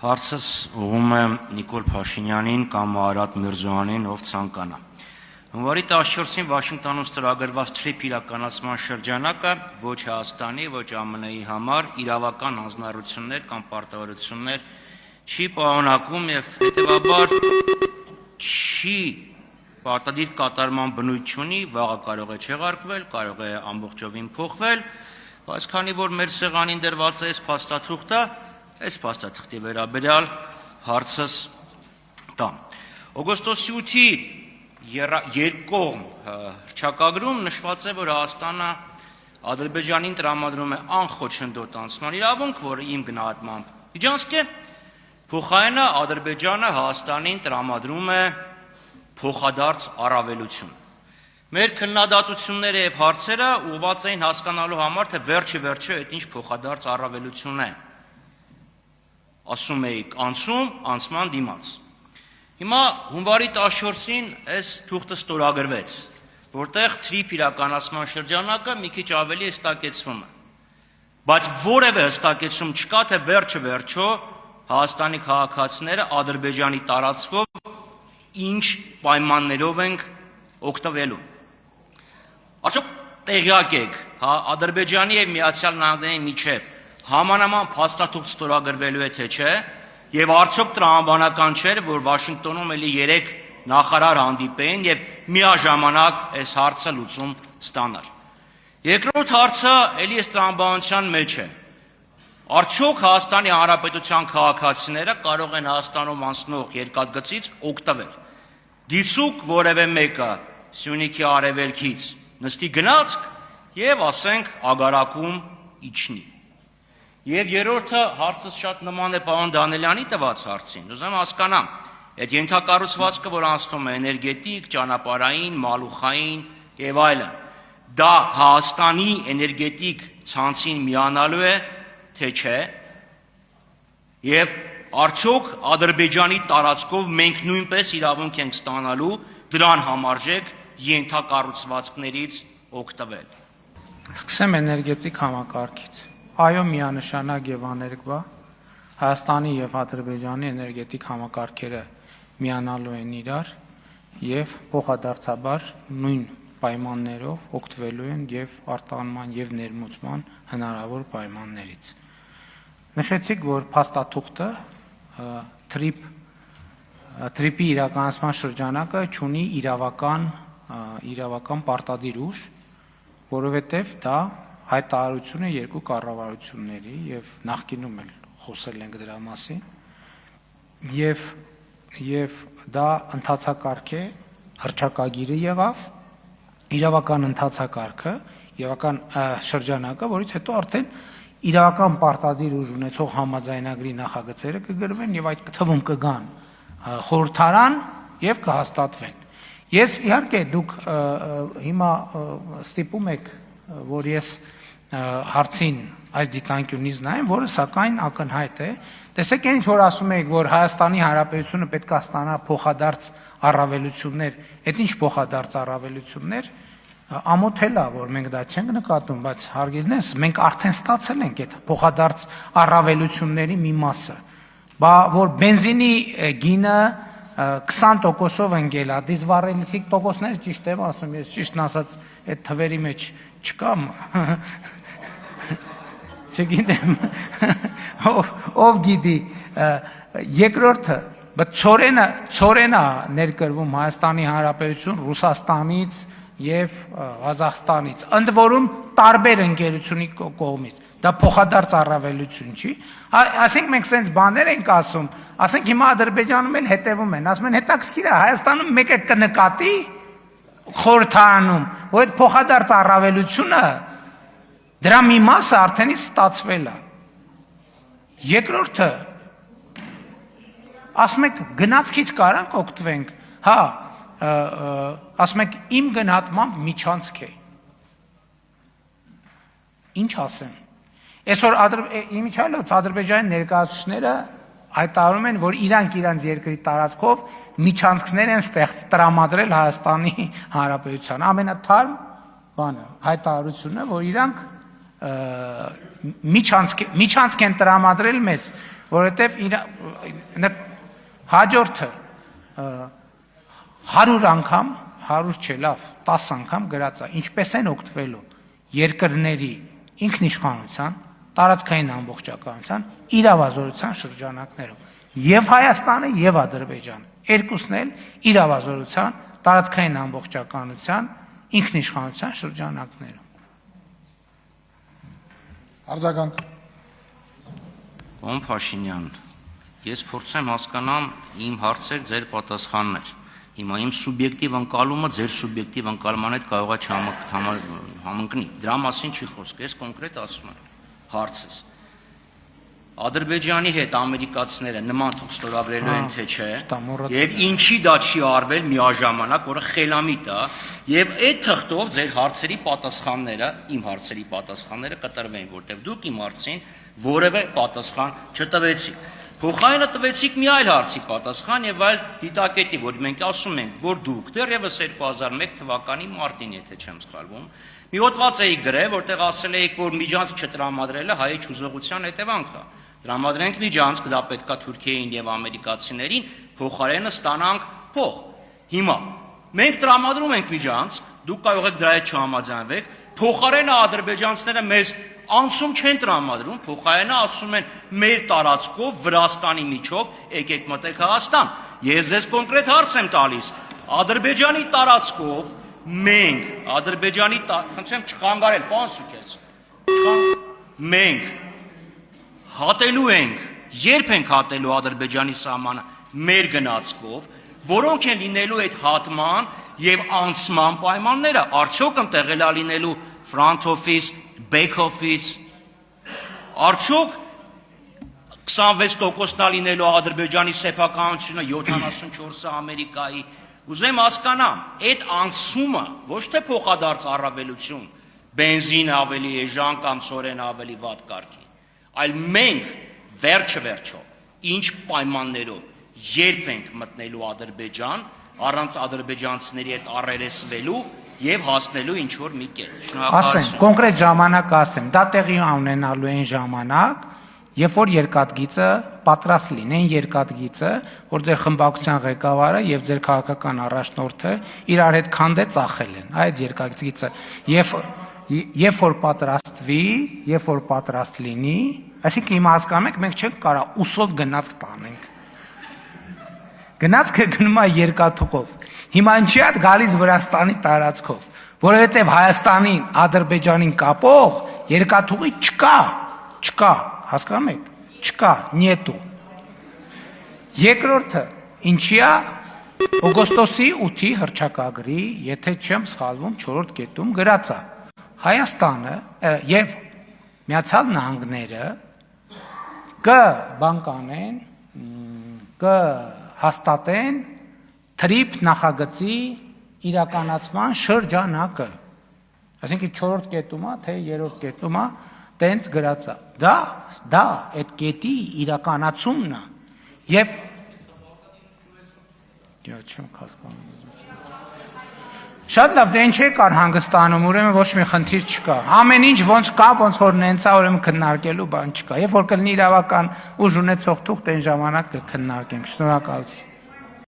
Հարցս ուղղում է Նիկոլ Փաշինյանին կամ Արադ Միրզոյանին, ով ցանկանա։ Հունվարի 14-ին Վաշինգտոնում ստորագրված TRIP իրականացման շրջանակը ոչ Հայաստանի, ոչ ԱՄՆ-ի համար իրավական հանձնառություններ կամ պարտավորություններ չի պարունակում եւ հետեւաբար չի պարտադիր կատարման բնույթ չունի, վաղը կարող է չեղարկվել, կարող է ամբողջովին փոխվել, բայց քանի որ մեր սեղանին դրված է այս փաստաթուղթը, այս փաստաթղթի վերաբերյալ հարցս տամ։ Օգոստոսի 8-ի երկկողմ հռչակագրում նշված է, որ Հայաստանը Ադրբեջանին տրամադրում է անխոչնդոտ անցման իրավունք, որը իմ գնահատմամբ միջանցք է, փոխարենը Ադրբեջանը Հայաստանին տրամադրում է փոխադարձ առավելություն։ Մեր քննադատությունները եւ հարցերը ուղղված էին հասկանալու համար, թե վերջը այդ ինչ փոխադարձ առավելություն է։ Ասում էիք անցման դիմաց։ Հիմա հունվարի 14-ին այս թուղթը ստորագրվեց, որտեղ TRIP իրականացման շրջանակը մի քիչ ավելի հստակեցվում է։ Բայց որևէ հստակեցում չկա, թե վերջը Հայաստանի քաղաքացիները Ադրբեջանի տարածքով ինչ պայմաններով ենք օգտվելու։ Արդյոք տեղյակ եք, Ադրբեջանի եւ Միացյալ Նահանգների միջև համանման փաստաթուղթ ստորագրվելու է թե չէ, եւ արդյոք տրամաբանական չէր, որ Վաշինգտոնում էլի 3 նախարար հանդիպեին եւ միաժամանակ այս հարցը լուծում ստանար։ Երկրորդ հարցը էլի այս տրամաբանության մեջ է։ Արդյոք Հայաստանի Հանրապետության քաղաքացիները կարող են Հայաստանում անցնող երկաթգծից օգտվել։ Դիցուկ որևէ մեկը Սյունիքի արևելքից նստի գնացք եւ ասենք ագարակում իջնի։ Եվ երրորդը հարցս շատ նման է պարոն Դանելյանի տված հարցին։ Ուզում հասկանամ, այդ ենթակառուցվածքը, որ անցնում է էներգետիկ, ճանապարհային, մալուխային եւ այլն, դա Հայաստանի էներգետիկ ցանցին միանալու է, թե չէ, եւ արդյոք Ադրբեջանի տարածքով մենք նույնպես իրավունք ենք ստանալու դրան համարժեք ենթակառուցվածքներից օգտվել։ Սկսեմ էներգետիկ համակարգից։ Այո, միանշանակ եւ աներկբա Հայաստանի եւ Ադրբեջանի էներգետիկ համակարգերը միանալու են իրար եւ փոխադարձաբար նույն պայմաններով օգտվելու են եւ արտահանման եւ ներմուծման հնարավոր պայմաններից։ Նշեցիք, որ փաստաթուղթը TRIP-ի իրականացման շրջանակը ունի իրավական պարտադիր ուժ, որովհետեւ դա հայտարարություն է երկու կառավարությունների եւ նախկինում էլ խոսել ենք դրա մասին եւ դա ընթացակարգ է, հռչակագիրը եղավ, իրավական ընթացակարգը, իրավական շրջանակը, որից հետո արդեն իրավական պարտադիր ուժ ունեցող համաձայնագրի նախագծերը կգրվեն եւ այդ թվում կգան խորհրդարան եւ կհաստատվեն։ Ես իհարկե դուք հիմա ստիպում եք, որ ես հարցին այս դիտանկյունից նայեմ, որը սակայն ակնհայտ է։ Տեսեք, ինչ որ ասում եք, որ Հայաստանի Հանրապետությունը պետք է ստանա փոխադարձ առավելություններ, այդ ինչ փոխադարձ առավելություններ, ամոթել է, որ մենք դա չենք նկատում, բայց հարգելնես, մենք արդեն ստացել ենք այդ փոխադարձ առավելությունների մի մասը։ Բա որ բենզինի գինը 20%-ով ընկել է, դիզվառելիք տոկոսներ ճիշտ եմ ասում, ես ճիշտն ասած այդ թվերի մեջ չկամ, չգիտեմ, ով գիտի, երկրորդը, ծորենա ներկրվում Հայաստանի Հանրապետություն, Ռուսաստանից և Ղազախստանից, ընդ որում տարբեր ընկերությունի կողմից, դա փոխադարձ առավելություն չի, ասենք մենք սենց բաներ ենք ասում, ասենք հիմա Ադրբեջանում էլ հետևում են, ասում են հետաքրքիր է Հայաստանում մեկը կնկատի խորհրդարանում, որ այդ փոխադարձ առավելությունը դրա մի մասը արդենից ստացվել է։ Երկրորդը, ասում եք գնացքից կարանք օգտվենք, հա, ասում եք իմ գնահատմամբ միջանցք է։ Ինչ ասեմ։ Այսօր իմիջիալոց Ադրբեջանի ներկայացուցիչները հայտարարում են, որ իրանք իրանց երկրի տարածքով միջանցքներ են տրամադրել Հայաստանի Հանրապետության։ Ամենաթարմ բանը հայտարարությունը, որ իրանք միջանցք են տրամադրել մեզ, որովհետև հաջորդը 100 անգամ, 100 չէ, լավ, 10 անգամ գրած է, ինչպես են օգտվելու երկրների ինքնիշխանության, տարածքային ամբողջականության, իրավազորության շրջանակներում։ Եվ Հայաստանը, եւ Ադրբեջանը, երկուսն էլ իրավազորության, տարածքային ամբողջականության, ինքնիշխանության շրջանակներում։ Արձագանք։ Պարոն Փաշինյան, ես փորձեմ հասկանամ իմ հարցեր, ձեր պատասխաններ։ Հիմա իմ սուբյեկտիվ ընկալումը ձեր սուբյեկտիվ ընկալման հետ կարող է չհամընկնի։ Դրա մասին չի խոսք, ես կոնկրետ ասում եմ հարցս։ Ադրբեջանի հետ ամերիկացիները նման թուղթ ստորագրելու են թե չէ, եւ ինչի դա չի արվել միաժամանակ, որը խելամիտ է, եւ այդ թղթով ձեր հարցերի պատասխանները, իմ հարցերի պատասխանները կտրվեն, որտեղ դուք իմ հարցին որևէ պատասխան չտվեցիք։ Փոխարենը տվեցիք մի այլ հարցի պատասխան եւ այլ դիտակետի, որ մենք ասում ենք, որ դուք դեռևս 2001 թվականի մարտին, եթե չեմ սխալվում, մի հոդված էիք գրել, որտեղ ասել էիք, որ միջանցք չտրամադրելը հայ չուզողության հետևանք է։ Տրամադրենք միջանցք, դա պետքա Թուրքիային եւ ամերիկացիներին, փոխարենը ստանանք փող։ Հիմա մենք տրամադրում ենք միջանցք, դուք կարող եք դրա հետ չհամաձայնվեք, փոխարենը ադրբեջանցիները մեզ անցում չեն տրամադրում, փոխարենը ասում են մեր տարածքով Վրաստանի միջով եկեք մտեք Հայաստան։ Ես ձեզ կոնկրետ հարց եմ տալիս։ Ադրբեջանի տարածքով մենք, Ադրբեջանի, խնդրեմ չխանգարել, պարոն Սուքերց։ Մենք հատելու ենք, երբ ենք հատելու Ադրբեջանի սահմանը մեր գնացքով, որոնք են լինելու այդ հատման եւ անցման պայմանները, արդյոք ընտեղ է լինելու front office, back office, արդյոք 26%-ն լինելու Ադրբեջանի սեփականությունը, 74-ը Ամերիկայի, ուզեմ հասկանամ, այդ անցումը ոչ թե փոխադարձ առավելություն, բենզին ավելի էժան կամ ցորեն ավելի վատ կարգի, այլ մենք վերջը ինչ պայմաններով երբ ենք մտնելու Ադրբեջան, առանց ադրբեջանցիների հետ առերեսվելու եւ հասնելու ինչ որ մի կետ։ Ասեմ, կոնկրետ ժամանակ ասեմ, դա տեղի ունենալու են ժամանակ, երբ որ երկաթգիծը պատրաստ լինեն, երկաթգիծը, որ ձեր խմբակցության ղեկավարը եւ ձեր քաղաքական առաջնորդը իրար հետ քանդե ծախել են, այդ երկաթգիծը, երբ որ պատրաստվի, երբ որ պատրաստ լինի, այսինքն հիմա հասկանում եք, մենք չենք կարող ուսով գնացք տանենք։ Գնացքը գնում է երկաթուղով։ Հիմա ինչի՞ է գալիս Վրաստանի տարածքով, որովհետև Հայաստանին, Ադրբեջանին կապող երկաթուղի չկա, հասկանում եք, չկա, նետու։ Երկրորդը, ինչի՞ է օգոստոսի 8-ի հռչակագրի, եթե չեմ սխալվում, 4-րդ կետում գրած է, Հայաստանը եւ Միացյալ Նահանգները կբանկանեն, կհաստատեն թրիփ նախագծի իրականացման շրջանակը, այսինքն 4-րդ կետում է, թե 3-րդ կետում է, տենց գրած է, դա այդ կետի իրականացումն է, եւ չեմ հասկանում, շատ լավ, դե ինչ եք հանգստանում, ուրեմն ոչ մի խնդիր չկա, ամեն ինչ ոնց կա, ոնց որ նենց է, ուրեմն քննարկելու բան չկա, երբ որ կլինի իրավական ուժ ունեցող թուղթ, այն ժամանակ կքննարկենք, շնորհակալություն։